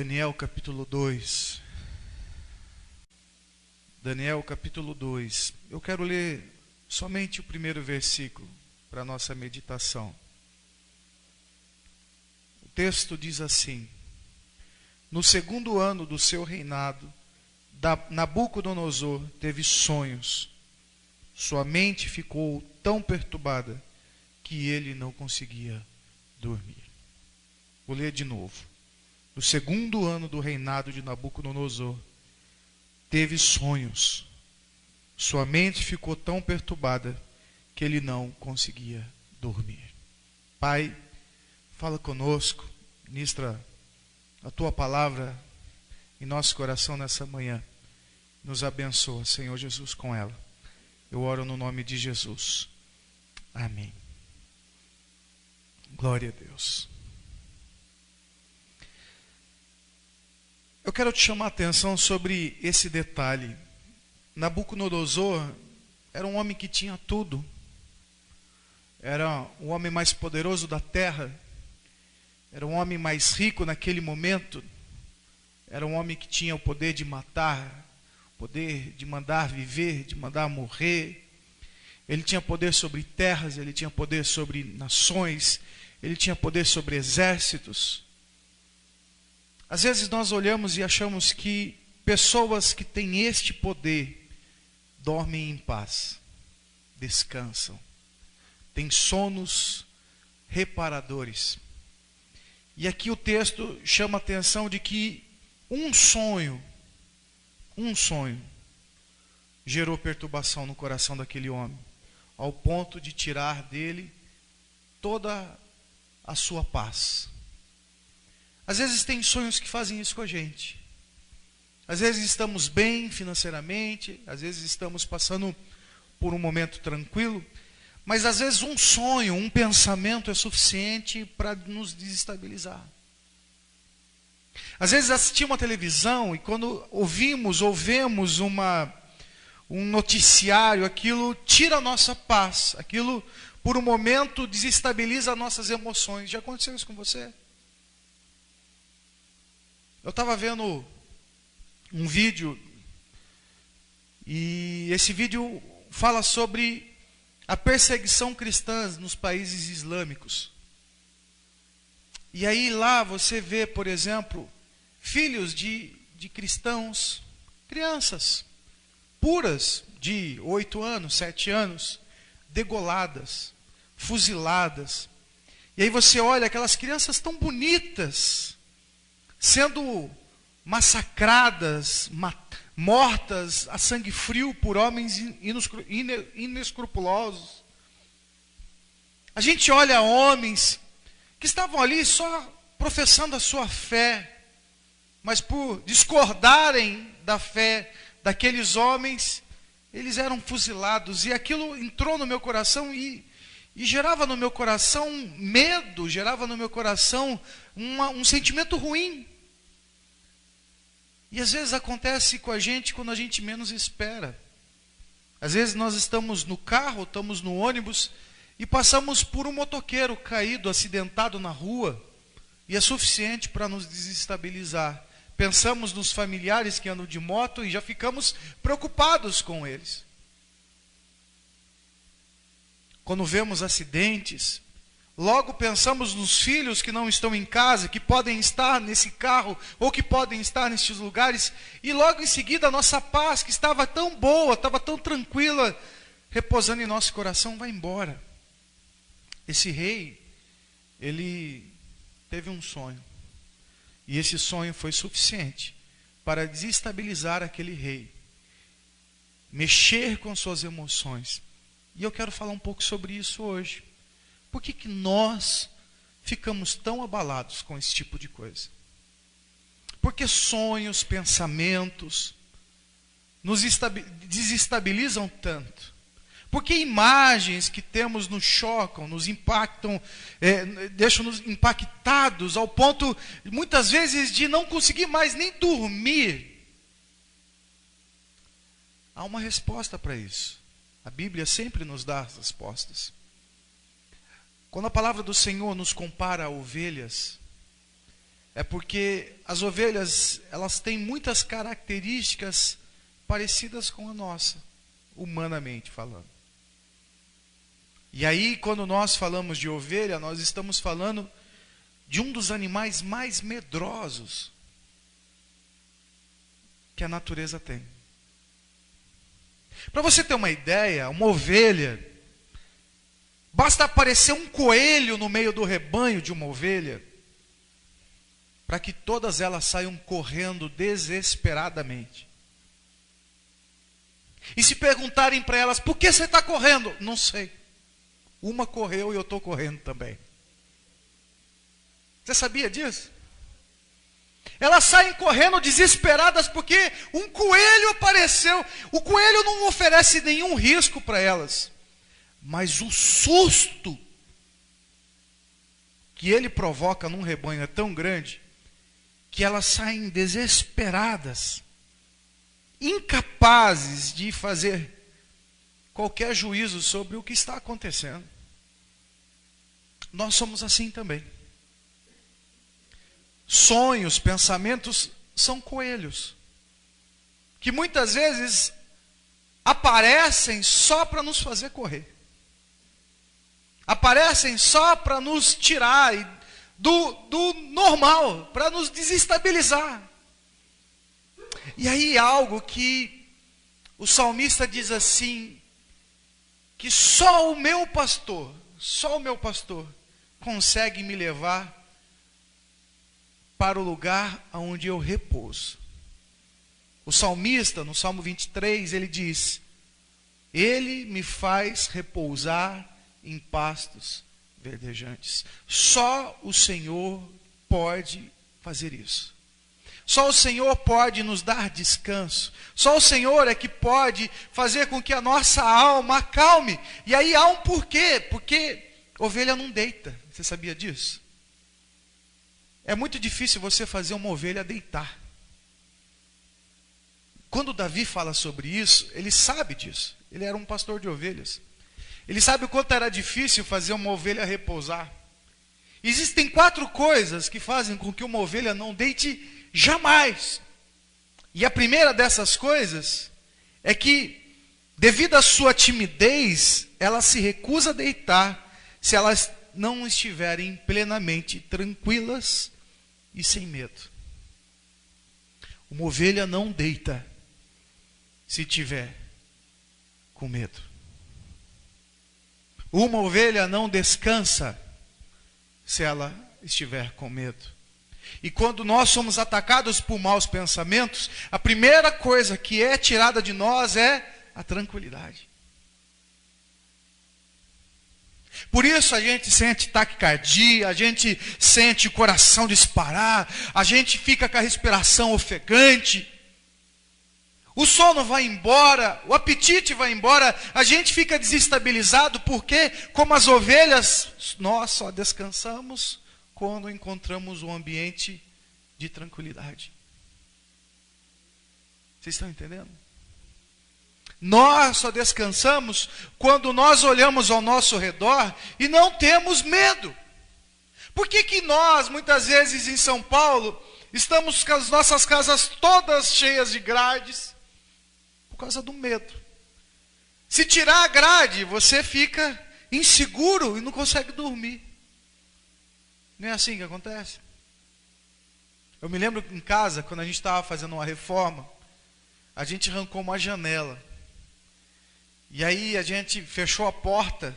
Daniel capítulo 2. Daniel capítulo 2. Eu quero ler somente o primeiro versículo para a nossa meditação. O texto diz assim: No segundo ano do seu reinado, Nabucodonosor teve sonhos. Sua mente ficou tão perturbada que ele não conseguia dormir. Vou ler de novo. No segundo ano do reinado de Nabucodonosor, teve sonhos. Sua mente ficou tão perturbada que ele não conseguia dormir. Pai, fala conosco, ministra a tua palavra em nosso coração nessa manhã. Nos abençoa, Senhor Jesus, com ela. Eu oro no nome de Jesus. Amém. Glória a Deus. Eu quero te chamar a atenção sobre esse detalhe. Nabucodonosor era um homem que tinha tudo. Era o homem mais poderoso da terra. Era um homem mais rico naquele momento. Era um homem que tinha o poder de matar, o poder de mandar viver, de mandar morrer. Ele tinha poder sobre terras, ele tinha poder sobre nações, ele tinha poder sobre exércitos. Às vezes nós olhamos e achamos que pessoas que têm este poder dormem em paz, descansam, têm sonos reparadores. E aqui o texto chama a atenção de que um sonho gerou perturbação no coração daquele homem, ao ponto de tirar dele toda a sua paz. Às vezes tem sonhos que fazem isso com a gente. Às vezes estamos bem financeiramente, às vezes estamos passando por um momento tranquilo, mas às vezes um sonho, um pensamento é suficiente para nos desestabilizar. Às vezes assistimos uma televisão e quando ouvimos ou vemos um noticiário, aquilo tira a nossa paz, aquilo por um momento desestabiliza nossas emoções. Já aconteceu isso com você? Eu estava vendo um vídeo e esse vídeo fala sobre a perseguição cristã nos países islâmicos. E aí lá você vê, por exemplo, filhos de cristãos, crianças puras de 8 anos, 7 anos, degoladas, fuziladas. E aí você olha aquelas crianças tão bonitas, sendo massacradas, mortas a sangue frio por homens inescrupulosos. A gente olha homens que estavam ali só professando a sua fé, mas por discordarem da fé daqueles homens, eles eram fuzilados. E aquilo entrou no meu coração e gerava no meu coração medo, gerava no meu coração um sentimento ruim. E às vezes acontece com a gente quando a gente menos espera. Às vezes nós estamos no carro, estamos no ônibus e passamos por um motoqueiro caído, acidentado na rua, e é suficiente para nos desestabilizar. Pensamos nos familiares que andam de moto e já ficamos preocupados com eles. Quando vemos acidentes, logo pensamos nos filhos que não estão em casa, que podem estar nesse carro ou que podem estar nestes lugares, e logo em seguida a nossa paz, que estava tão boa, estava tão tranquila, repousando em nosso coração, vai embora. Esse rei, ele teve um sonho, e esse sonho foi suficiente para desestabilizar aquele rei, mexer com suas emoções. E eu quero falar um pouco sobre isso hoje. Por que nós ficamos tão abalados com esse tipo de coisa? Porque sonhos, pensamentos nos desestabilizam tanto. Porque imagens que temos nos chocam, nos impactam, deixam-nos impactados ao ponto, muitas vezes, de não conseguir mais nem dormir. Há uma resposta para isso. A Bíblia sempre nos dá as respostas. Quando a palavra do Senhor nos compara a ovelhas, é porque as ovelhas, elas têm muitas características parecidas com a nossa, humanamente falando. E aí, quando nós falamos de ovelha, nós estamos falando de um dos animais mais medrosos que a natureza tem. Para você ter uma ideia, uma ovelha, basta aparecer um coelho no meio do rebanho de uma ovelha, para que todas elas saiam correndo desesperadamente. E se perguntarem para elas, por que você está correndo? Não sei. Uma correu e eu estou correndo também. Você sabia disso? Elas saem correndo desesperadas porque um coelho apareceu. O coelho não oferece nenhum risco para elas. Mas o susto que ele provoca num rebanho é tão grande que elas saem desesperadas, incapazes de fazer qualquer juízo sobre o que está acontecendo. Nós somos assim também. Sonhos, pensamentos são coelhos, que muitas vezes aparecem só para nos fazer correr. Aparecem só para nos tirar do normal, para nos desestabilizar. E aí algo que o salmista diz assim, que só o meu pastor consegue me levar para o lugar onde eu repouso. O salmista, no Salmo 23, ele diz: Ele me faz repousar em pastos verdejantes. Só o Senhor pode fazer isso. Só o Senhor pode nos dar descanso. Só o Senhor é que pode fazer com que a nossa alma acalme. E aí há um porquê. Porque ovelha não deita. Você sabia disso? É muito difícil você fazer uma ovelha deitar. Quando Davi fala sobre isso, ele sabe disso. Ele era um pastor de ovelhas. Ele sabe o quanto era difícil fazer uma ovelha repousar. Existem 4 coisas que fazem com que uma ovelha não deite jamais. E a primeira dessas coisas é que, devido à sua timidez, ela se recusa a deitar se elas não estiverem plenamente tranquilas e sem medo. Uma ovelha não deita se tiver com medo. Uma ovelha não descansa se ela estiver com medo. E quando nós somos atacados por maus pensamentos, a primeira coisa que é tirada de nós é a tranquilidade. Por isso a gente sente taquicardia, a gente sente o coração disparar, a gente fica com a respiração ofegante, o sono vai embora, o apetite vai embora, a gente fica desestabilizado, porque, como as ovelhas, nós só descansamos quando encontramos um ambiente de tranquilidade. Vocês estão entendendo? Nós só descansamos quando nós olhamos ao nosso redor e não temos medo. Por que nós, muitas vezes em São Paulo, estamos com as nossas casas todas cheias de grades? Por causa do medo. Se tirar a grade, você fica inseguro e não consegue dormir. Não é assim que acontece? Eu me lembro em casa, quando a gente estava fazendo uma reforma, a gente arrancou uma janela. E aí a gente fechou a porta,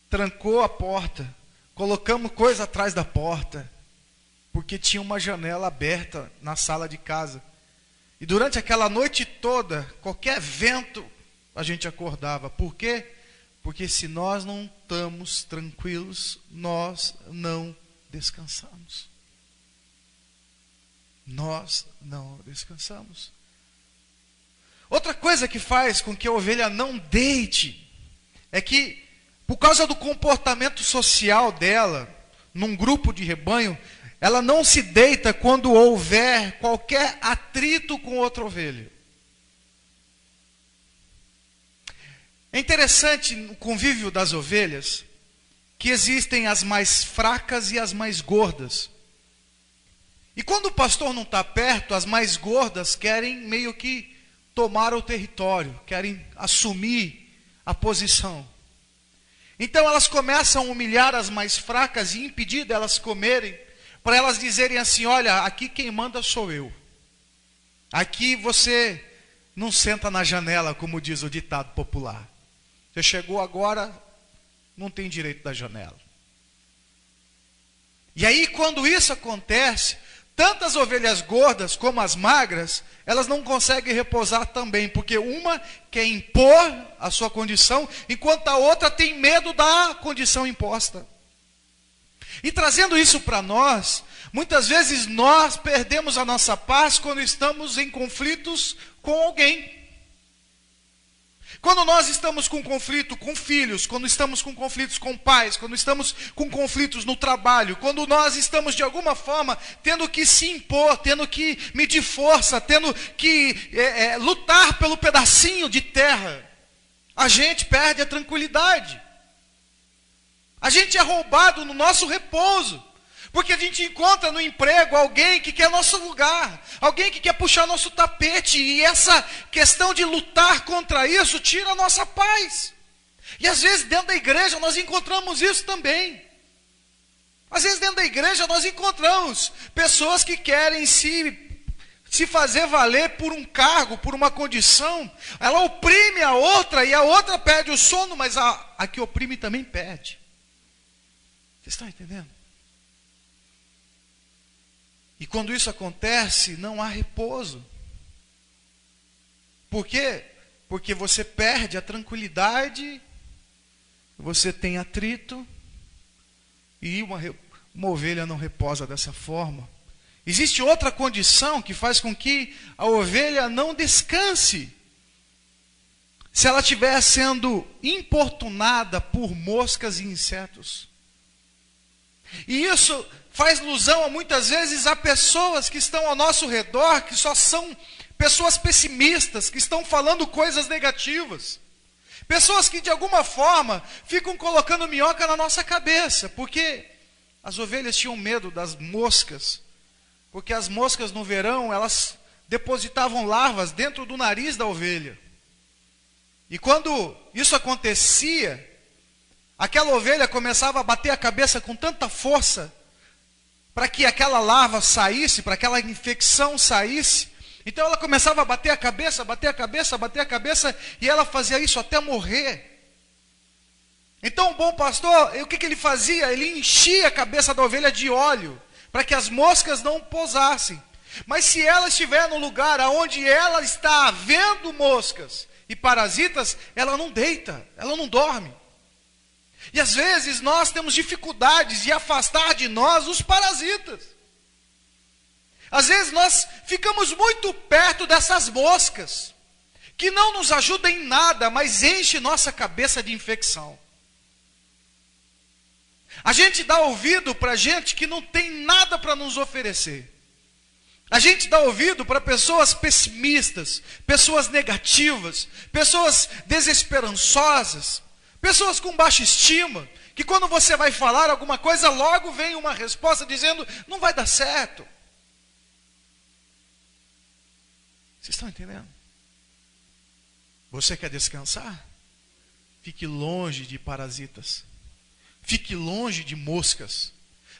trancou a porta, colocamos coisa atrás da porta, porque tinha uma janela aberta na sala de casa. E durante aquela noite toda, qualquer vento, a gente acordava. Por quê? Porque se nós não estamos tranquilos, nós não descansamos. Nós não descansamos. Outra coisa que faz com que a ovelha não deite é que, por causa do comportamento social dela, num grupo de rebanho, ela não se deita quando houver qualquer atrito com outra ovelha. É interessante no convívio das ovelhas que existem as mais fracas e as mais gordas. E quando o pastor não está perto, as mais gordas querem meio que tomar o território, querem assumir a posição. Então elas começam a humilhar as mais fracas e impedir delas comerem, para elas dizerem assim: olha, aqui quem manda sou eu. Aqui você não senta na janela, como diz o ditado popular. Você chegou agora, não tem direito da janela. E aí quando isso acontece, tanto as ovelhas gordas como as magras, elas não conseguem repousar também, porque uma quer impor a sua condição, enquanto a outra tem medo da condição imposta. E trazendo isso para nós, muitas vezes nós perdemos a nossa paz quando estamos em conflitos com alguém. Quando nós estamos com conflito com filhos, quando estamos com conflitos com pais, quando estamos com conflitos no trabalho, quando nós estamos de alguma forma tendo que se impor, tendo que medir força, tendo que lutar pelo pedacinho de terra, a gente perde a tranquilidade. A gente é roubado no nosso repouso. Porque a gente encontra no emprego alguém que quer nosso lugar, alguém que quer puxar nosso tapete, e essa questão de lutar contra isso tira a nossa paz. E às vezes dentro da igreja nós encontramos isso também. Às vezes dentro da igreja nós encontramos pessoas que querem se fazer valer por um cargo, por uma condição. Ela oprime a outra e a outra perde o sono, mas a que oprime também perde. Vocês estão entendendo? E quando isso acontece, não há repouso. Por quê? Porque você perde a tranquilidade, você tem atrito, e uma ovelha não reposa dessa forma. Existe outra condição que faz com que a ovelha não descanse. Se ela estiver sendo importunada por moscas e insetos. E isso faz alusão muitas vezes a pessoas que estão ao nosso redor, que só são pessoas pessimistas, que estão falando coisas negativas. Pessoas que de alguma forma ficam colocando minhoca na nossa cabeça, porque as ovelhas tinham medo das moscas, porque as moscas no verão, elas depositavam larvas dentro do nariz da ovelha. E quando isso acontecia, aquela ovelha começava a bater a cabeça com tanta força, para que aquela larva saísse, para que aquela infecção saísse. Então ela começava a bater a cabeça, bater a cabeça, bater a cabeça, e ela fazia isso até morrer. Então o bom pastor, o que ele fazia? Ele enchia a cabeça da ovelha de óleo, para que as moscas não pousassem. Mas se ela estiver no lugar onde ela está vendo moscas e parasitas, ela não deita, ela não dorme. E às vezes nós temos dificuldades de afastar de nós os parasitas. Às vezes nós ficamos muito perto dessas moscas, que não nos ajudam em nada, mas enche nossa cabeça de infecção. A gente dá ouvido para gente que não tem nada para nos oferecer. A gente dá ouvido para pessoas pessimistas, pessoas negativas, pessoas desesperançosas, pessoas com baixa estima, que quando você vai falar alguma coisa, logo vem uma resposta dizendo, não vai dar certo. Vocês estão entendendo? Você quer descansar? Fique longe de parasitas. Fique longe de moscas.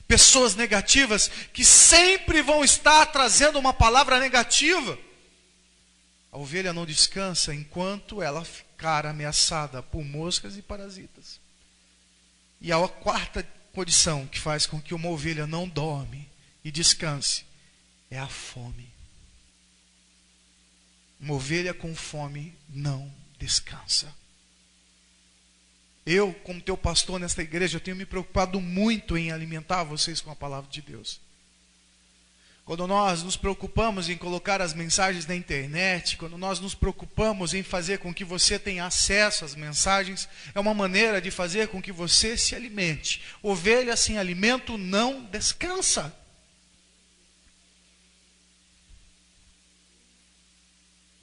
Pessoas negativas que sempre vão estar trazendo uma palavra negativa. A ovelha não descansa enquanto ela ficar ameaçada por moscas e parasitas. E a quarta condição que faz com que uma ovelha não dorme e descanse é a fome. Uma ovelha com fome não descansa. Eu, como teu pastor nesta igreja, eu tenho me preocupado muito em alimentar vocês com a palavra de Deus. Quando nós nos preocupamos em colocar as mensagens na internet, quando nós nos preocupamos em fazer com que você tenha acesso às mensagens, é uma maneira de fazer com que você se alimente. Ovelha sem alimento não descansa.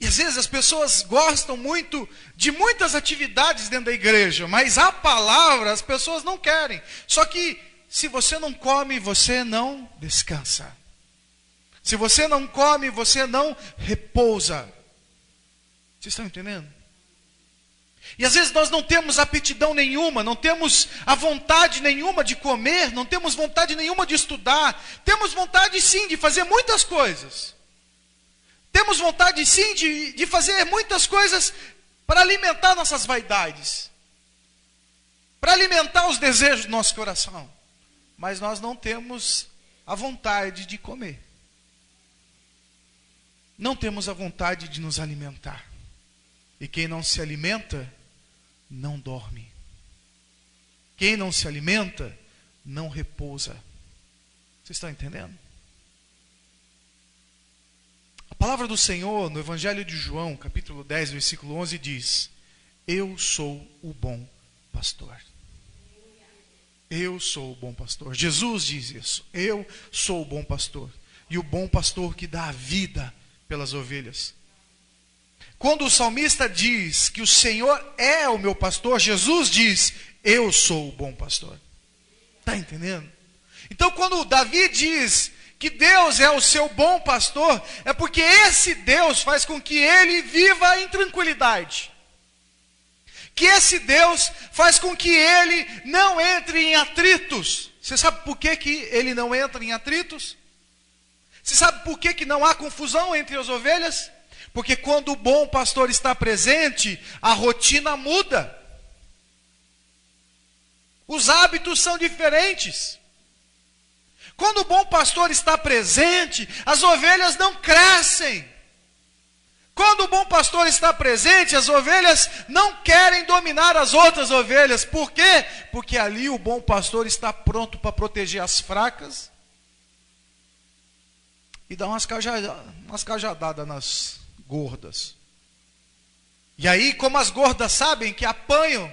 E às vezes as pessoas gostam muito de muitas atividades dentro da igreja, mas a palavra as pessoas não querem. Só que se você não come, você não descansa. Se você não come, você não repousa. Vocês estão entendendo? E às vezes nós não temos aptidão nenhuma, não temos a vontade nenhuma de comer, não temos vontade nenhuma de estudar. Temos vontade sim de fazer muitas coisas. Temos vontade sim de fazer muitas coisas para alimentar nossas vaidades. Para alimentar os desejos do nosso coração. Mas nós não temos a vontade de comer. Não temos a vontade de nos alimentar. E quem não se alimenta, não dorme. Quem não se alimenta, não repousa. Vocês estão entendendo? A palavra do Senhor, no Evangelho de João, capítulo 10, versículo 11, diz: eu sou o bom pastor. Eu sou o bom pastor. Jesus diz isso. Eu sou o bom pastor. E o bom pastor que dá a vida pelas ovelhas. Quando o salmista diz que o Senhor é o meu pastor, Jesus diz: eu sou o bom pastor. Está entendendo? Então quando Davi diz que Deus é o seu bom pastor, é porque esse Deus faz com que ele viva em tranquilidade. Que esse Deus faz com que ele não entre em atritos. Você sabe por que ele não entra em atritos? Você sabe por que não há confusão entre as ovelhas? Porque quando o bom pastor está presente, a rotina muda. Os hábitos são diferentes. Quando o bom pastor está presente, as ovelhas não crescem. Quando o bom pastor está presente, as ovelhas não querem dominar as outras ovelhas. Por quê? Porque ali o bom pastor está pronto para proteger as fracas e dar umas cajadadas nas gordas. E aí, como as gordas sabem que apanham,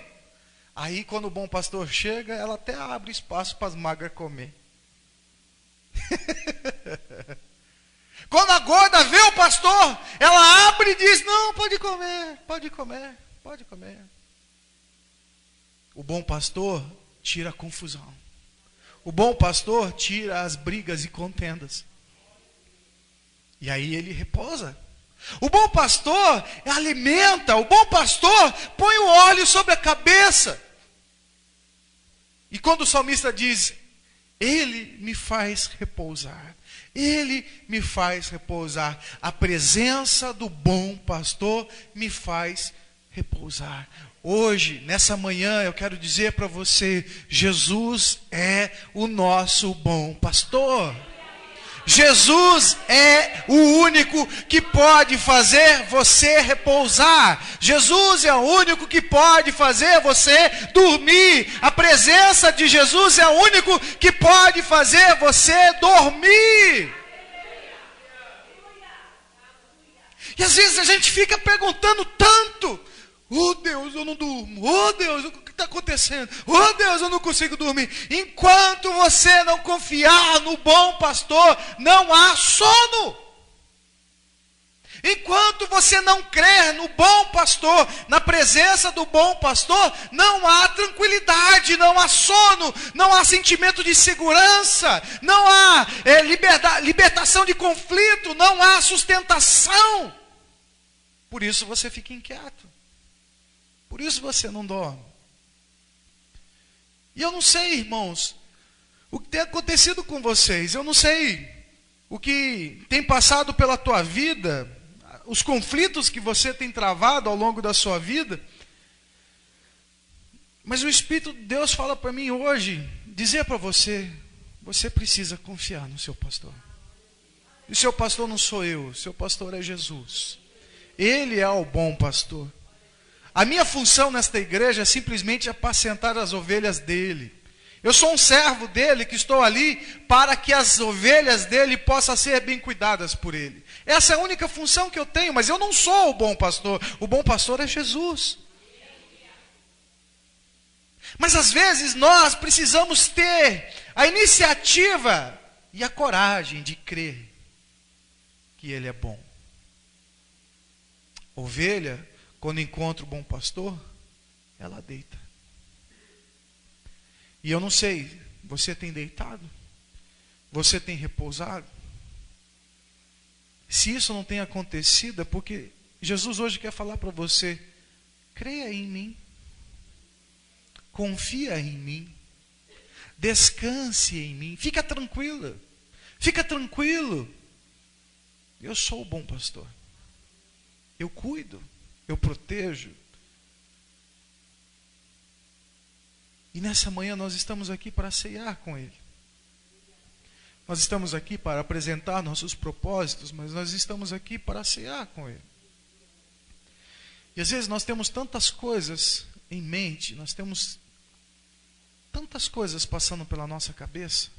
aí quando o bom pastor chega, ela até abre espaço para as magras comer. Quando a gorda vê o pastor, ela abre e diz: não, pode comer, pode comer, pode comer. O bom pastor tira a confusão. O bom pastor tira as brigas e contendas. E aí ele repousa. O bom pastor alimenta, o bom pastor põe o óleo sobre a cabeça. E quando o salmista diz: ele me faz repousar. Ele me faz repousar. A presença do bom pastor me faz repousar. Hoje, nessa manhã, eu quero dizer para você: Jesus é o nosso bom pastor. Jesus é o único que pode fazer você repousar. Jesus é o único que pode fazer você dormir. A presença de Jesus é o único que pode fazer você dormir. E às vezes a gente fica perguntando tanto: oh Deus, eu não durmo. Oh Deus, o que está acontecendo? Oh Deus, eu não consigo dormir. Enquanto você não confiar no bom pastor, não há sono. Enquanto você não crer no bom pastor, na presença do bom pastor, não há tranquilidade, não há sono, não há sentimento de segurança, não há libertação de conflito, não há sustentação. Por isso você fica inquieto. Por isso você não dorme. E eu não sei, irmãos, o que tem acontecido com vocês. Eu não sei o que tem passado pela tua vida, os conflitos que você tem travado ao longo da sua vida. Mas o Espírito de Deus fala para mim hoje, dizer para você: você precisa confiar no seu pastor. E o seu pastor não sou eu, o seu pastor é Jesus. Ele é o bom pastor. A minha função nesta igreja é simplesmente apacentar as ovelhas dele. Eu sou um servo dele que estou ali para que as ovelhas dele possam ser bem cuidadas por ele. Essa é a única função que eu tenho, mas eu não sou o bom pastor. O bom pastor é Jesus. Mas às vezes nós precisamos ter a iniciativa e a coragem de crer que ele é bom. Ovelha, quando encontra o bom pastor, ela deita. E eu não sei, você tem deitado? Você tem repousado? Se isso não tem acontecido, é porque Jesus hoje quer falar para você: creia em mim, confia em mim, descanse em mim, fica tranquila, fica tranquilo. Eu sou o bom pastor, eu cuido, eu protejo. E nessa manhã nós estamos aqui para ceiar com Ele. Nós estamos aqui para apresentar nossos propósitos, mas nós estamos aqui para ceiar com Ele. E às vezes nós temos tantas coisas em mente, nós temos tantas coisas passando pela nossa cabeça.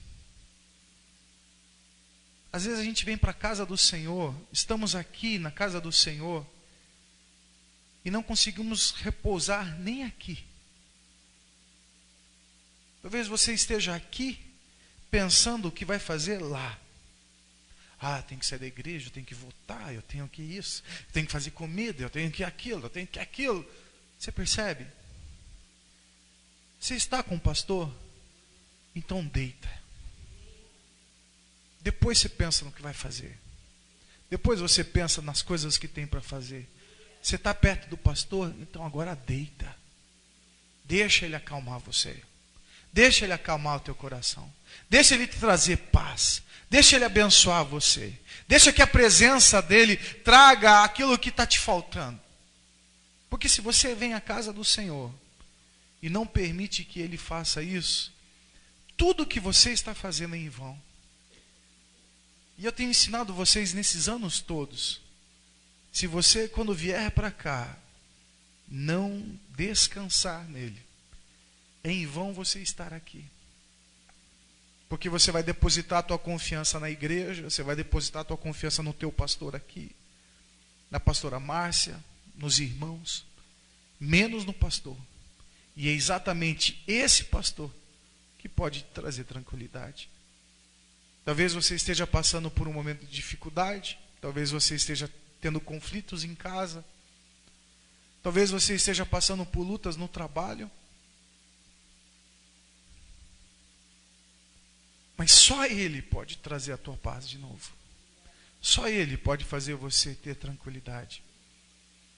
Às vezes a gente vem para a casa do Senhor, estamos aqui na casa do Senhor, e não conseguimos repousar nem aqui. Talvez você esteja aqui pensando o que vai fazer lá. Ah, tem que sair da igreja, eu tenho que votar, eu tenho que isso, eu tenho que fazer comida, eu tenho que aquilo, eu tenho que aquilo. Você percebe? Você está com o pastor? Então deita. Depois você pensa no que vai fazer. Depois você pensa nas coisas que tem para fazer. Você está perto do pastor? Então agora deita. Deixa ele acalmar você. Deixa ele acalmar o teu coração. Deixa ele te trazer paz. Deixa ele abençoar você. Deixa que a presença dele traga aquilo que está te faltando. Porque se você vem à casa do Senhor e não permite que ele faça isso, tudo que você está fazendo é em vão. E eu tenho ensinado vocês nesses anos todos. Se você, quando vier para cá, não descansar nele, é em vão você estar aqui. Porque você vai depositar a tua confiança na igreja, você vai depositar a tua confiança no teu pastor aqui, na pastora Márcia, nos irmãos, menos no pastor. E é exatamente esse pastor que pode trazer tranquilidade. Talvez você esteja passando por um momento de dificuldade, talvez você esteja tendo conflitos em casa, talvez você esteja passando por lutas no trabalho. Mas só Ele pode trazer a tua paz de novo. Só Ele pode fazer você ter tranquilidade.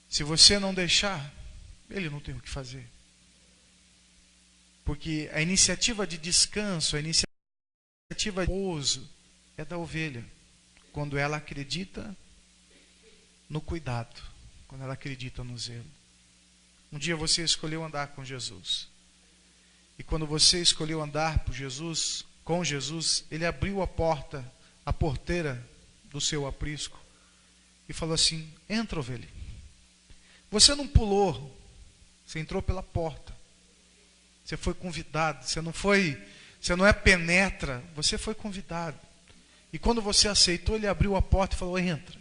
Se você não deixar, Ele não tem o que fazer. Porque a iniciativa de descanso, a iniciativa de repouso é da ovelha. Quando ela acredita no cuidado, quando ela acredita no zelo. Um dia você escolheu andar com Jesus. E quando você escolheu andar com Jesus, Ele abriu a porta, a porteira do seu aprisco e falou assim: entra, ovelha. Você não pulou, você entrou pela porta. Você foi convidado, você não é penetra, você foi convidado. E quando você aceitou, Ele abriu a porta e falou: entra.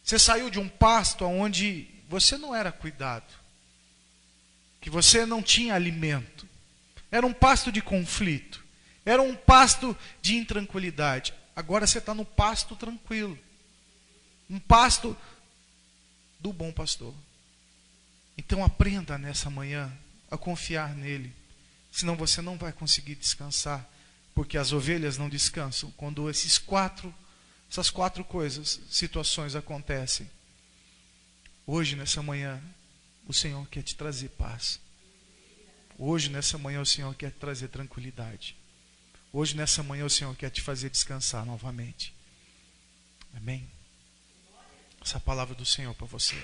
Você saiu de um pasto onde você não era cuidado, que você não tinha alimento. Era um pasto de conflito. Era um pasto de intranquilidade. Agora você está no pasto tranquilo. Um pasto do bom pastor. Então aprenda nessa manhã a confiar nele. Senão você não vai conseguir descansar. Porque as ovelhas não descansam quando essas quatro situações acontecem. Hoje, nessa manhã, o Senhor quer te trazer paz. Hoje, nessa manhã, o Senhor quer te trazer tranquilidade. Hoje, nessa manhã, o Senhor quer te fazer descansar novamente. Amém? Essa é a palavra do Senhor para você.